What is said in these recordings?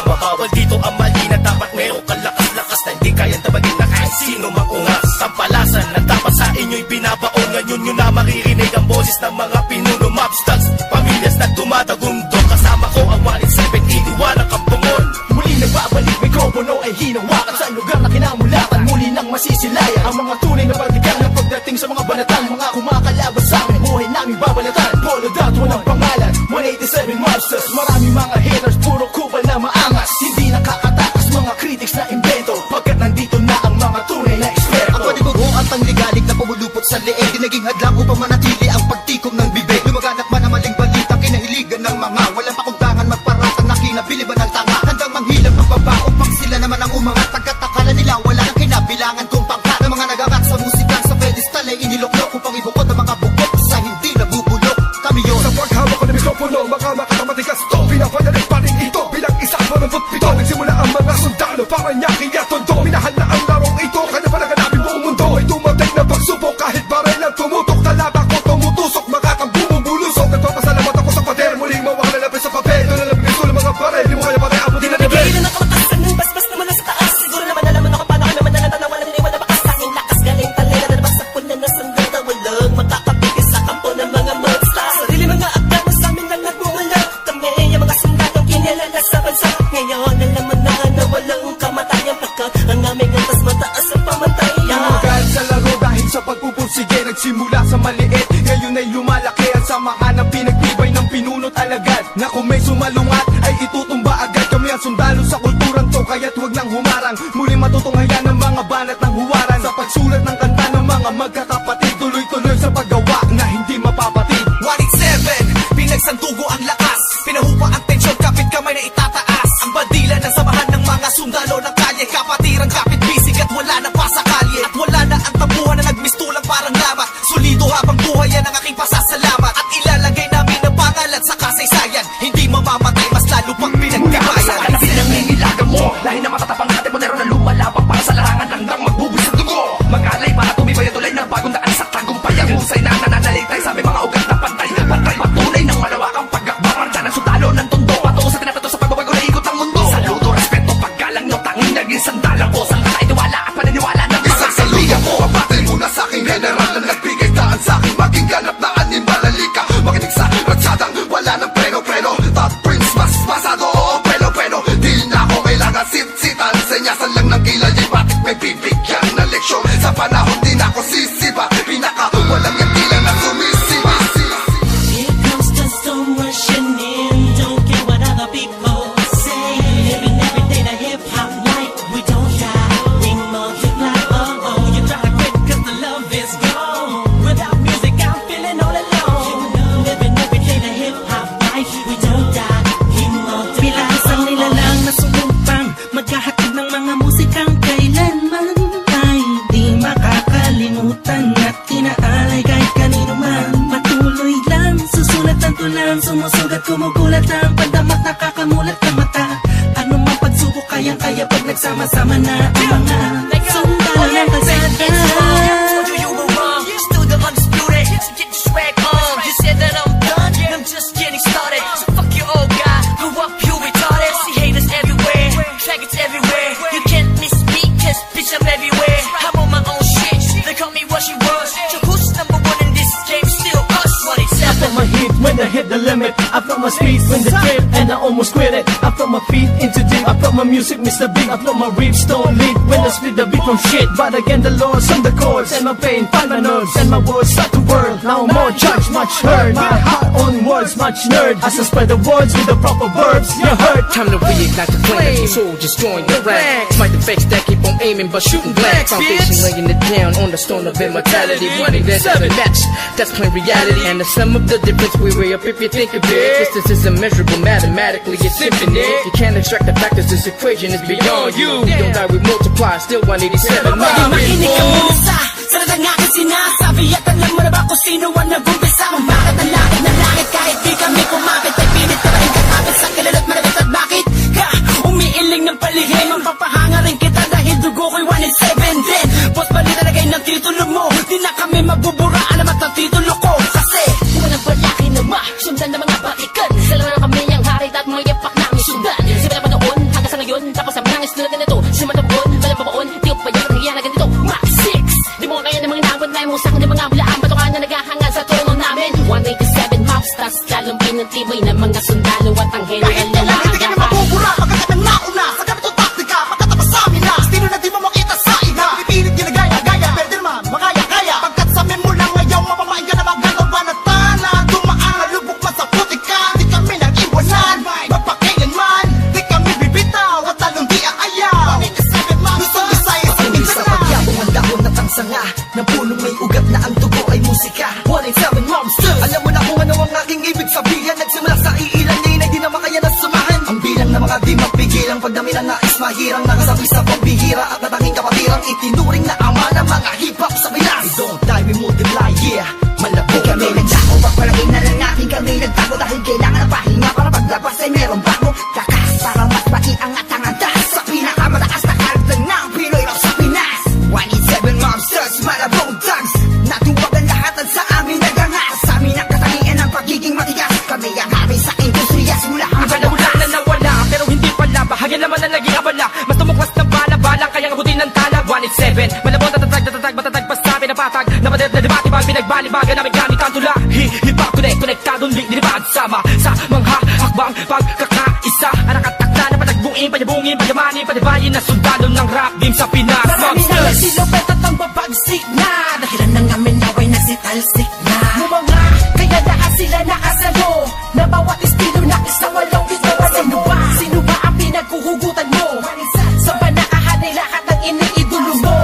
Bawal dito ang mali na dapat meron kang lakas-lakas na hindi kayang tabagin na kahit sino mangungas. Tampalasan na dapat sa inyo'y binabaon. Ngayon nyo na maririnig ang boses ng mga pinuno mobsters, pamilyas na tumatagundong. Kasama ko ang 187, iniwanan kang bungon. Muli nagbabalik, mikropono ay hinawakan sa lugar na kinamulatan. Muli nang masisilayan ang mga tunay na partikan na pagdating sa mga banatan. Mga kumakalaban sa amin, buhay namin babalatan. Polo dot, walang pangalan, 187 mobsters. Maraming mga haters, puro kupal na maangas. Hindi nakakatakas mga critics na invento, pagkat nandito na ang mga tunay na eksperto. Ang panibago at pangligalig na pumulupot sa leeg, di naging hadlang upang manatili ang pagtikom ng bibig. Lumaganap man ang maling balita, kinahiligan ng mga walang pakundangan, magparatan na kinabiliban ng tanga. Handang manghilang pagbaba upang sila naman ang umangat. Pagkatakala nila wala nang kinabilangan kung pangkat. Ang mga nagagat sa musikang sa pedestal ay iniloklok upang ibukod ang mga bukod sa hindi nabubulok. Kami yun. Sa paghawak ko ng mikropono, baka matigas to. Pinapadalig pa rin ito bilang isang panamputpito. Nagsimula ang mga sundalo para nyaki at tondo. Minahal na ang larong ito, kanya pa naganapin buong mundo. Ay dumating na pagsubok kahit baril ang tumutok. Talaba ko tumutusok, makakang bumubulusok. Nagpapasalamat ako sa pader, muling mawak na lapis sa papel. Doon na lang bigay ng mga baril, di mo kaya pare abutin na level. Nagigilan ang kamatasan ng basbas naman sa taas. Siguro naman nalaman ako paano kami mananatan na walang liwan na bakas. Tanging lakas galing talera na nabagsak po na nasandata. Walang makakapigil sa kampo ng mga monsters. Sarili mga akda na sa amin lang nagmumula. Kami ang mga sundalong kinilala sa bansa. Ngayon nalaman na walang kamatayan, pagkat ang aming antas mataas ang pamantayan. Magal sa laro dahil sa pagpupursige, nagsimula sa maliit, ngayon ay lumalaki. Ang samahan ng pinagtibay ng pinunot alagad, na kung may sumalungat ay itutumba agad. Kami ang sundalo sa kulturang to, kaya't huwag nang humarang. Muli matutunghayan ng mga banat ng huwaran. Sa pagsulat ng kanta ng mga magkakapatid, tuloy-tuloy sa paggawa na hindi mapapatid. 187, pinagsandugo ang lakas, pinahupa ang tensyon, kapit kamay na itataas. Ang bandila ng samahan ng mga sundalo ng kalye, kapatirang kapit bisig at wala na pa sa kalye. At wala na ang tabuhan na nagmistulang parang lamat. Solido habang buhay yan ang aking pasasalamat. At ilalagay namin ang pangalan sa kasaysayan, hindi mamamatay, mas lalo pang pinagkabayan. Ang pinangingilagan mo, lahi na matatapang natin, modero na lumalabang para sa larangan, handang magbubulis ng dugo. Mag-alay para tumibay at tulay ng bagong daan sa tagumpay. Ang husay na nananalitay, sabi mga ugat na pantay. Pantay patunay ng malawakang pagkakbang. Marcha ng sundalo ng tondo, patungo sa tinapato sa pagbabago na ikot ang mundo. Saludo, respeto, paggalang no, tanging naging sandalang ko. Saan ka itiwala at paniniwala ng mga Saludo mo, abatin muna sa aking general na nagbigay daan sa aking maging ganap na animalalika. Makinig sa ratsadang wala ng preno-preno. Top Prince, mas masado, oo, pelo-pelo. Di na ako kailangan sit-sitan, senyasan lang ng kilay. Bakit may bibigyan na leksyon? Sa panahon di na ako sisiba, pinaka walang yung tila na sumisiba. Here comes the storm rushing in. Don't care what other people say. Living every day the hip hop life. We don't die, we multiply. Oh oh, you try to quit 'cause the love is gone. Without music, I'm feeling all alone. Living every day the hip hop life. We don't die, we multiply. Bilang isang nilalang na sumumpang maghahatid ng mga musikang kailanman ay di makakalimutan at inaalay kahit kanino man. Patuloy lang, susulat ang tulang, sumusugat, kumugulat ang pandamat, nakakamulat ka mata. Ano man pagsubok, kayang-kaya pag nagsama-sama na ang mga sundalo ng kalsada. You were wrong, still the undisputed. So get your swag on. You said that I'm done, I'm just getting started. So fuck your old guy, grew up you retarded. See haters everywhere, faggots everywhere. You can't miss me, 'cause bitch I'm everywhere. I'm on my own shit, they call me what she was. So who's number one in this game? Still us, I felt 187. my heat when I hit the limit. I felt my speed when the trip and I almost quit it. I felt my feet into deep. I felt my music, Mr. Big. I felt my riffs don't lead when I split the beat from shit. But again the Lord's on the chords and my pain find my nerves and my words start to whirl. Now more judge, much heard. My heart on words, much nerd. As I spread the words with the proper verbs, you heard. Time to reignite the flame. Soldiers join the ranks. Smite the fakes that keep on aiming but shooting blanks. Foundation laying it down on the stone of immortality. We think there's a match. That's plain reality. And the sum of the difference we weigh up if you think of it. Distance is immeasurable mathematically. It's infinite. You can't extract the factors. This equation is beyond you. We don't die, we multiply. Still 187. Makinig ka muna sa salita ng aking sinasabi. At alam mo na ba kung sino ang nag-umpisa? Umakit ng langit kahit di kami kumapit. Ay pilit ka rin kakapit sa kilala at malapit. At bakit ka umiiling ng palihim? Ang papahanga rin kita dahil dugo ko'y 187 din. Boss balita lagay ng titulo mo. Di na kami magbubura, alamat ang titulo ko. Kasi walang balaki na sundan ng mga batikan. Sila na kami ang hari at mga yapak namin sundan. Sabi na pa noon, mahirang nakasabi sa pambihira at natanging kapatirang itinuring na ama ng mga hip-hop sa Pinas. We don't die, we multiply, yeah, malabo Kami nagdako, pagpalagay na lang natin kami nagtago dahil kailangan ng pahinga para paglabas ay merong bago lakas para mas maiangat ang antas sa pinakamataas na karagdag ng Pinoy rap sa Pinas 187 Mobsters, Malabong Thugs natuwag ang lahat at sa amin nagangas sa amin ang katangian ng pagiging matigas kami ang hari sa industriya simula ang Wala na nawala, pero hindi pala bahagi naman na naging abala. Mas tumuklas ng bala-balang, kaya abutin ng talag 187, malabon, tatatag, matatag, basta pinapatag napadet na debate, bag pinagbalibagan namin gamit ang tula. Hip-hop, konektadong link, dinibad sama sa mga hakbang pagkakaisa. Anak at takla na panagbuin, panyabungin, panyamanin, panibayin na sundalo ng rap game sa Pinas. Marami na nagsilupet at ang babagsik na dahilan ng amin naway nagsitalsik na Mga kaya lahat sila nakasalo na bawat estilo na isang walong ito. Sino ba ang pinagkuhugutan mo? Sa panakahan ay lahat ng iniidolo mo.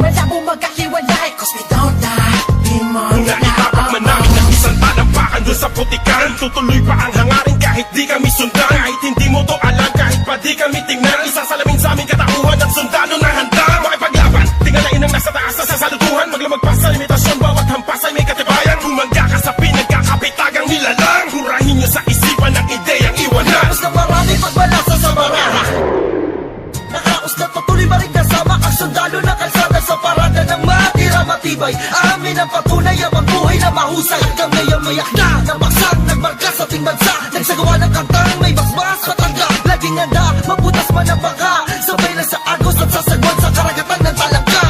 Malabo magkahiwalay cause we don't die. Di mo Naitapak man namin ng isang talampakan doon sa putikan. Tutuloy pa ang hangarin kahit di kami sundan. Kahit hindi mo to alam, kahit pa di kami tingnan. Isasalamin sa aming katauhan ng sundalo na handa makipaglaban. Tingalain ang nasa taas na sasalutuhan. Maglamag pa sa limitasyon, bawat hampas ay may katibayan. Bumangga ka sa pinagkakapitagang nilalang. Kurahin nyo sa isipan ang ideyang iwanan. Tapos na marami pagbalasa sa baraha. Nakaos na patuloy ba rin kasama ang sundalo na kalsada sa parada ng matira matibay. Amin ang patunay ang buhay na mahusay. Kami ang mayak na nabaksang nagmarka sa ating bansa. Nagsagawa ng kantang may basbas matanda. Laging handa, mabutas man ang baka. Sabay lang sa agos at sasagwan sa karagatan ng talangka.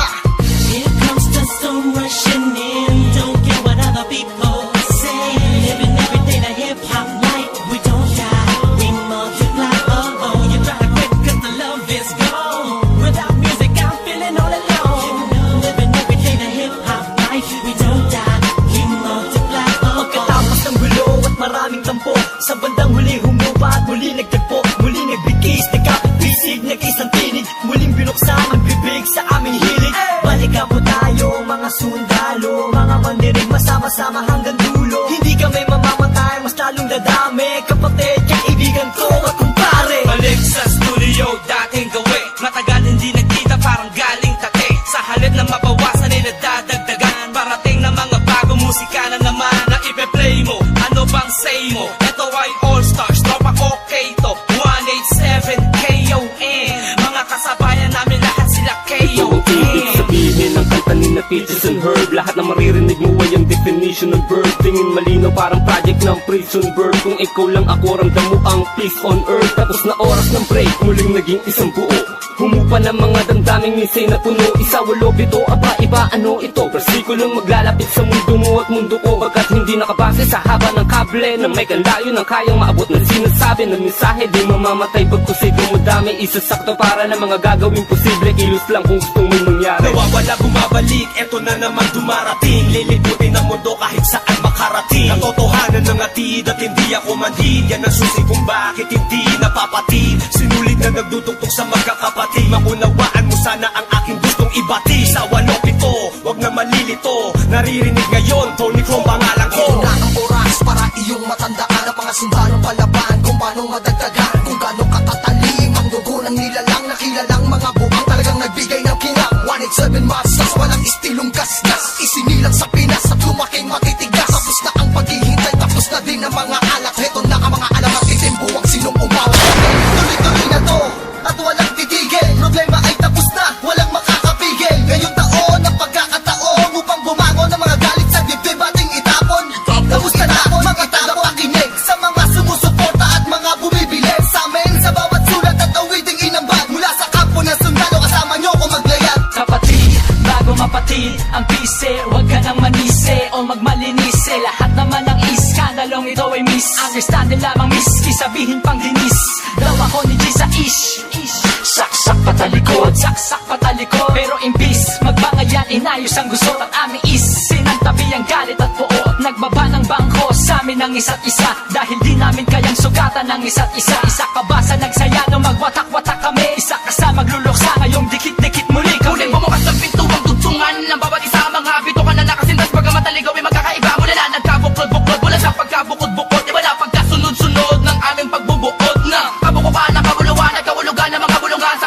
Here comes the storm rushing in. Don't care what other people say. Living every day the hip hop life. We don't die, we multiply. Oh oh, you try to quit 'cause the love is gone. Without music, I'm feeling all alone. Living every day the hip hop life. We don't die, we multiply. Oh oh. Pagkatapos ng gulo at maraming tampo, sa bandang huli humupa at muli nagtagpo. Muli nagbigis, nagkapit-bisig, nag-isang tinig. Muling binuksan ang bibig sa aming hilig. Balikan po tayo mga sundalo, mga mandinig masama-sama hanggang dulo. Hindi kami mamamatay, mas lalong dadami. Kapatid, kaibigan ko at kumpare. Balik sa studio, dating gawi. Matagal hindi nagkita, parang galing tate. Sa halip na mabawasan ay nadadagdagan. Parating na mga bagong musika na naman na ipe-play mo. Ano bang say mo? Ito ay All Stars, tropa ko Kato 187 KON. Mga kasabayan namin lahat sila KON. Ibig sabihin ng kanta ni na Peaches and Herb. Lahat na maririnig mo ay ang definition ng verb. Tingin malinaw parang project ng prison bird. Kung ikaw lang ako, ramdam mo ang peace on earth. Tapos na oras ng break, muling naging isang buo. Humupa ng mga damdaming misay na puno. Isa, walo, pito, aba, iba, ano ito? Persikulang maglalapit sa mundo mo at mundo ko. Bagkat hindi nakabase sa haba ng kable na may kanlayo ng kayang maabot na sinasabi ng mensahe. Di mamamatay pagkusito mo dami. Isasakto para na mga gagawin posible. Kilos lang kung gusto mo mangyari. Nawawala, bumabalik, eto na naman dumarating. Liliputin ang mundo kahit saan makarating. Katotohanan ng atid at hindi ako manhid. Yan ang susi kung bakit hindi napapatid. Sinulit na nagdutugtog sa magkakapatid. Maunawaan mo sana ang aking gustong ibati. Sa 107, wag na malilito. Naririnig ngayon, Tony Chrome pangalan ko. Ito na ang oras para iyong matandaan ang mga sundalong palaban. Kung paano madagdagan, kung gaano katatalim ang dugo ng nilalang na kilalang mga buang talagang nagbigay ng kinang 187 Mobsters, walang istilong gasgas. Isinilang sa Pinas at lumaking matitigas. Tapos na ang paghihintay, tapos na din ang mga alak. Heto na ang mga alamat, itim buwang sinong umawa. Tuloy-tuloy na to at walang titigil. Problema ay tapos na, walang makakapigil. Ngayong taon ang pagkakataon upang bumangon ng mga galit sa dibdib ating itapon. Tapos na natin mga tagapakinig sa mga sumusuporta at mga bumibili sa amin sa bawat sulat at awiting inambag. Mula sa kampo ng sundalo, kasama nyo kung maglayag. Kapatid, bago mapatid ang pise, huwag ka nang manise o magmalinise. Lahat naman ng iskandalong ito ay miss. Understanding lamang miski sabihin pang dinis. Daw ako ni G sa ish. Saksak patalikod, saksak patalikod. Pero imbis magbangayan, inayos ang gusot at aming is. Sinantabi ang galit at puot. Nagbaba ng bangko sa amin ng isa't isa. Dahil di namin kayang sugatan ng isa't isa. Isa ka ba sa nagsaya nung magwatak-watak kami? Isa ka sa magluluksa ngayong dikit-dikit muli kami. Muling bumukas ng pintuang tugtungan ng bawat isa. Mga bito ka na nakasintas pagka mataligaw ay magkakaiba. Mula na nagkabuklod-buklod, mula sa pagkabukod-bukod. Di wala pagkasunod-sunod ng aming pagbubuod na kabukukan ng kabuluhan at kahulugan ng mga bulungan sa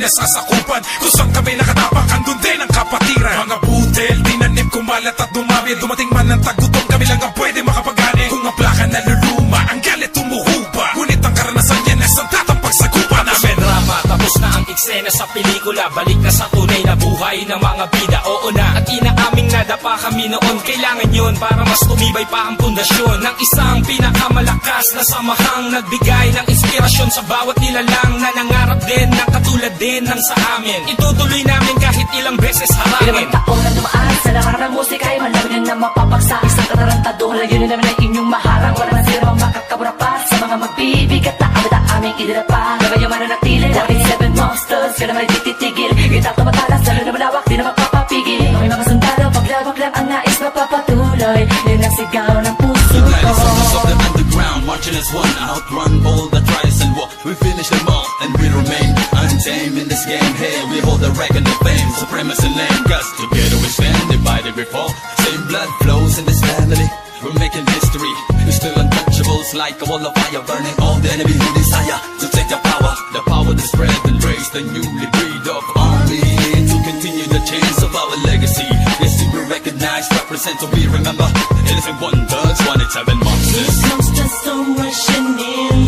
nasasakupan. Kung saan kami nakatapak, andun din ang kapatiran. Mga budel, tinanim, kumalat at dumami. Dumating man ang tagutom, kami lang ang pwede makapagani. Kung ang plaka naluluma, ang galit tumuhupa. Ngunit ang karanasan yan ay sandatang pagsagupa namin. Drama, tapos na ang eksena sa pelikula. Balik na sa tunay na buhay ng mga bida. Oo na, at inaaming nadapa kami noon. Kailangan yun para mas tumibay pa ang pundasyon ng isang pinakamalakas na samahang nagbigay ng inspirasyon sa bawat nilalang na nangarap din ng katulad din ng sa amin. Itutuloy namin kahit ilang beses harangin. Ilang taon na dumaan sa nakarang ng musika ay malamin na mapapagsa. Isang katarantado, layunin namin ay inyong maharang. Wala na sila mang makakabura pa sa mga magbibigat na awit na aming idinapa. Gagayang mananatili, 47 monsters, ka naman tititigil. Kita tumatalas, lalo na malawak, di na magpapapigil. May mga sundalo, paglabak lang ang nais mapapatuloy. Yun ang sigaw ng puso ko. Of the underground, marching as one, outrun all the trials and war. We finish them all, and we remain untamed in this game. Hey, we hold the record of fame, supremacy name. Cause together we stand, divided we fall. Same blood flows in this family. We're making history. We're still untouchables, like a wall of fire, burning all the enemy who desire to take the power to spread and raise the newly breed of army to continue the chains of our legacy. Yes, to be recognized, represent, so we remember. Elephant Wonders, 187 monsters. These monsters come rushing in.